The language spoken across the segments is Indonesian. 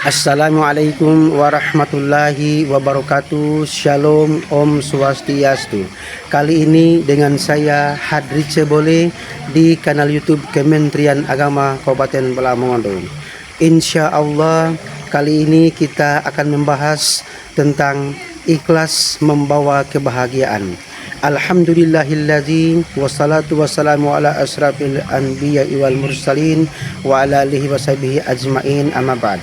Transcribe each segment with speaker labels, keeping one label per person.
Speaker 1: Assalamualaikum warahmatullahi wabarakatuh. Shalom, Om Swastiastu. Kali ini dengan saya Hadri Cebole di kanal YouTube Kementerian Agama Kabupaten Belamongondo. Insya Allah kali ini kita akan membahas tentang ikhlas membawa kebahagiaan. Alhamdulillahilladzi wassalatu wassalamu ala asrafil anbiya'i wal mursalin wa ala alihi washabihi ajmain, amma ba'd.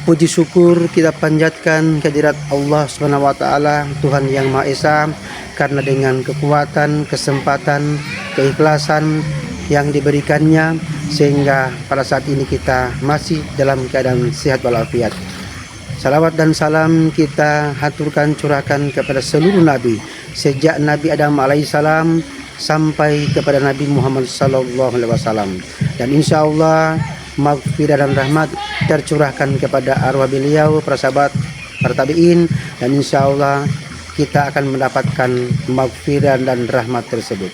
Speaker 1: Puji syukur kita panjatkan kehadirat Allah Subhanahu wa taala, Tuhan yang Maha Esa, karena dengan kekuatan, kesempatan, keikhlasan yang diberikannya sehingga pada saat ini kita masih dalam keadaan sehat walafiat. Salawat dan salam kita haturkan, curahkan kepada seluruh nabi sejak Nabi Adam alaihissalam sampai kepada Nabi Muhammad sallallahu alaihi wasallam, dan insya Allah maghfirah dan rahmat tercurahkan kepada arwah beliau, para sahabat, para tabi'in, dan insya Allah kita akan mendapatkan maghfirah dan rahmat tersebut.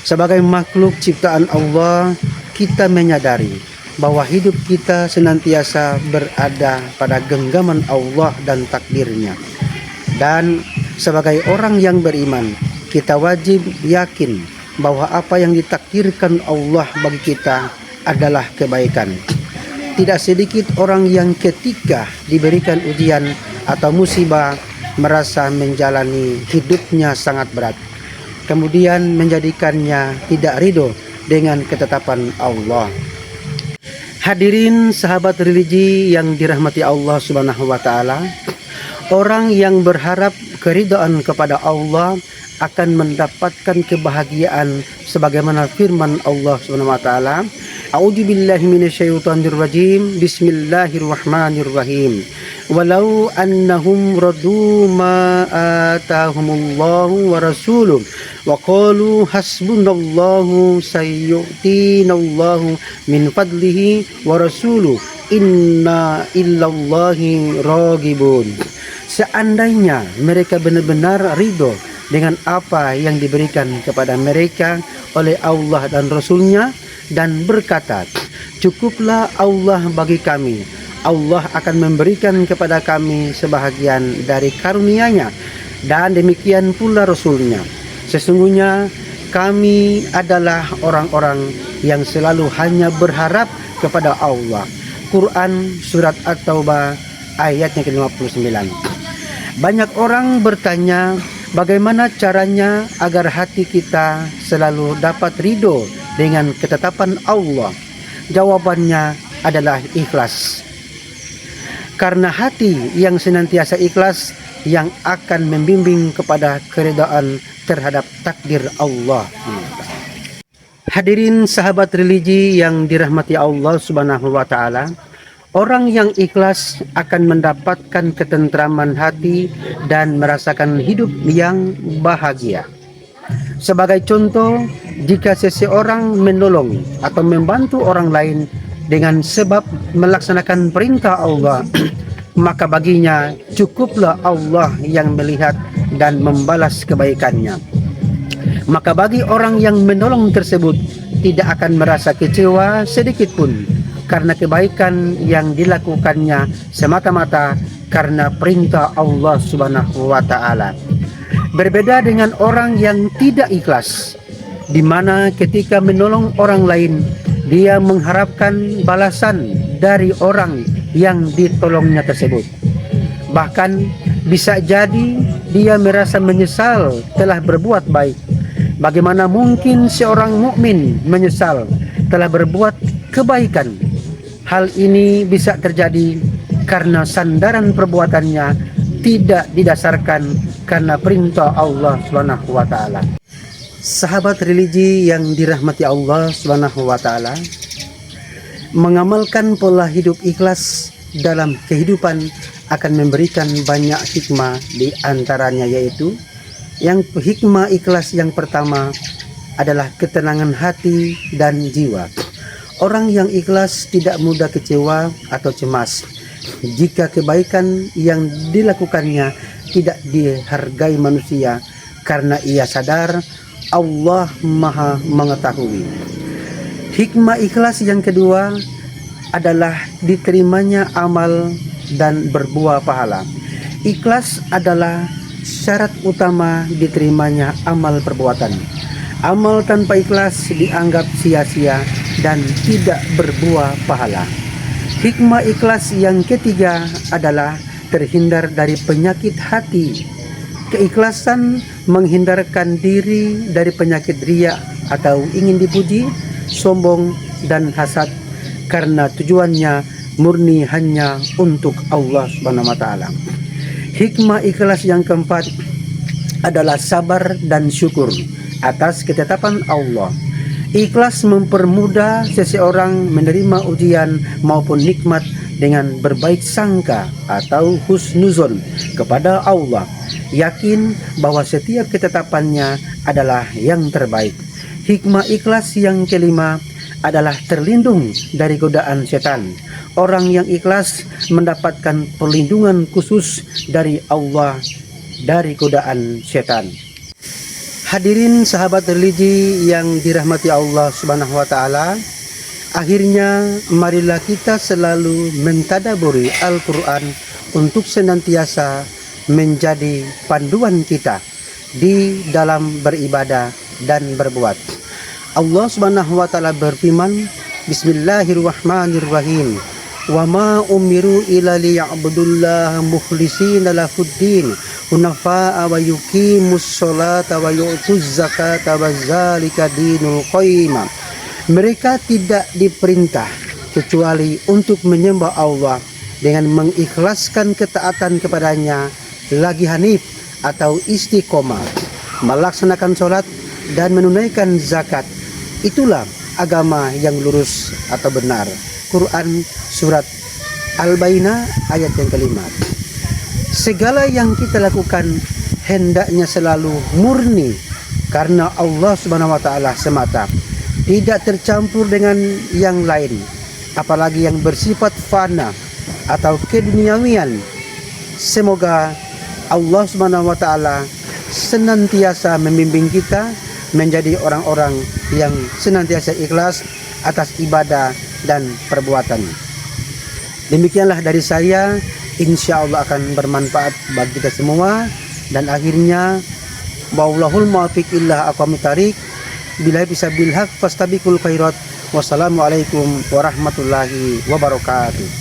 Speaker 1: Sebagai makhluk ciptaan Allah, kita menyadari bahwa hidup kita senantiasa berada pada genggaman Allah dan takdirnya. Dan sebagai orang yang beriman, kita wajib yakin bahwa apa yang ditakdirkan Allah bagi kita adalah kebaikan. Tidak sedikit orang yang ketika diberikan ujian atau musibah merasa menjalani hidupnya sangat berat, kemudian menjadikannya tidak ridho dengan ketetapan Allah. Hadirin sahabat religi yang dirahmati Allah Subhanahu wa taala, orang yang berharap keridhaan kepada Allah akan mendapatkan kebahagiaan sebagaimana firman Allah Subhanahu wa taala, A'udzubillahi minasyaitonir rajim. Bismillahirrahmanirrahim. Walau annahum radu ma atahumullahu wa rasuluhu wa qalu hasbunallahu sayyu'tinallahu min fadlihi wa rasuluhu inna illallahi raghibun. Seandainya mereka benar-benar ridho dengan apa yang diberikan kepada mereka oleh Allah dan Rasulnya, dan berkata, cukuplah Allah bagi kami, Allah akan memberikan kepada kami sebahagian dari karunia-Nya, dan demikian pula Rasulnya. Sesungguhnya kami adalah orang-orang yang selalu hanya berharap kepada Allah. Quran Surat At-Taubah ayatnya ke-59. Banyak orang bertanya, bagaimana caranya agar hati kita selalu dapat ridho dengan ketetapan Allah? Jawabannya adalah ikhlas. Karena hati yang senantiasa ikhlas yang akan membimbing kepada keridhaan terhadap takdir Allah. Hadirin sahabat religi yang dirahmati Allah Subhanahu wa taala, orang yang ikhlas akan mendapatkan ketentraman hati dan merasakan hidup yang bahagia. Sebagai contoh, jika seseorang menolong atau membantu orang lain dengan sebab melaksanakan perintah Allah, maka baginya cukuplah Allah yang melihat dan membalas kebaikannya. Maka bagi orang yang menolong tersebut tidak akan merasa kecewa sedikit pun, karena kebaikan yang dilakukannya semata-mata karena perintah Allah Subhanahu wa taala. Berbeda dengan orang yang tidak ikhlas, di mana ketika menolong orang lain, dia mengharapkan balasan dari orang yang ditolongnya tersebut. Bahkan bisa jadi dia merasa menyesal telah berbuat baik. Bagaimana mungkin seorang mukmin menyesal telah berbuat kebaikan? Hal ini bisa terjadi karena sandaran perbuatannya tidak didasarkan karena perintah Allah Subhanahu wa taala. Sahabat religi yang dirahmati Allah Subhanahu wa taala, mengamalkan pola hidup ikhlas dalam kehidupan akan memberikan banyak hikmah, di antaranya yaitu yang hikmah ikhlas yang pertama adalah ketenangan hati dan jiwa. Orang yang ikhlas tidak mudah kecewa atau cemas jika kebaikan yang dilakukannya tidak dihargai manusia, karena ia sadar Allah Maha mengetahui. Hikmah ikhlas yang kedua adalah diterimanya amal dan berbuah pahala. Ikhlas adalah syarat utama diterimanya amal perbuatan. Amal tanpa ikhlas dianggap sia-sia dan tidak berbuah pahala. Hikmah ikhlas yang ketiga adalah terhindar dari penyakit hati. Keikhlasan menghindarkan diri dari penyakit riya atau ingin dipuji, sombong, dan hasad, karena tujuannya murni hanya untuk Allah Subhanahu wa taala. Hikmah ikhlas yang keempat adalah sabar dan syukur atas ketetapan Allah. Ikhlas mempermudah seseorang menerima ujian maupun nikmat dengan berbaik sangka atau husnuzon kepada Allah, yakin bahwa setiap ketetapannya adalah yang terbaik. Hikmah ikhlas yang kelima adalah terlindung dari godaan setan. Orang yang ikhlas mendapatkan perlindungan khusus dari Allah dari godaan setan. Hadirin sahabat religi yang dirahmati Allah Subhanahu wa taala, akhirnya marilah kita selalu mentadaburi Al-Qur'an untuk senantiasa menjadi panduan kita di dalam beribadah dan berbuat. Allah Subhanahu wa taala berfirman, Bismillahirrahmanirrahim. Wa ma umiru illa liya'budullaha mukhlishina lahuddin hunafa'a wa yuqimus sholata wa yu'tuz zakata wa dzalika dinul qayyimah. Mereka tidak diperintah kecuali untuk menyembah Allah dengan mengikhlaskan ketaatan kepadanya, lagi hanif atau istiqomah, melaksanakan sholat dan menunaikan zakat. Itulah agama yang lurus atau benar. Quran surat Al-Bayyinah ayat yang kelima. Segala yang kita lakukan hendaknya selalu murni karena Allah Subhanahu wa taala semata, tidak tercampur dengan yang lain, apalagi yang bersifat fana atau keduniawian. Semoga Allah Subhanahu wa taala senantiasa membimbing kita menjadi orang-orang yang senantiasa ikhlas atas ibadah dan perbuatan. Demikianlah dari saya, insya Allah akan bermanfaat bagi kita semua. Dan akhirnya, wallahul muwaffiq illa aqwamit thariq, billahi bisabil haq fastabiqul khairat. Wassalamualaikum warahmatullahi wabarakatuh.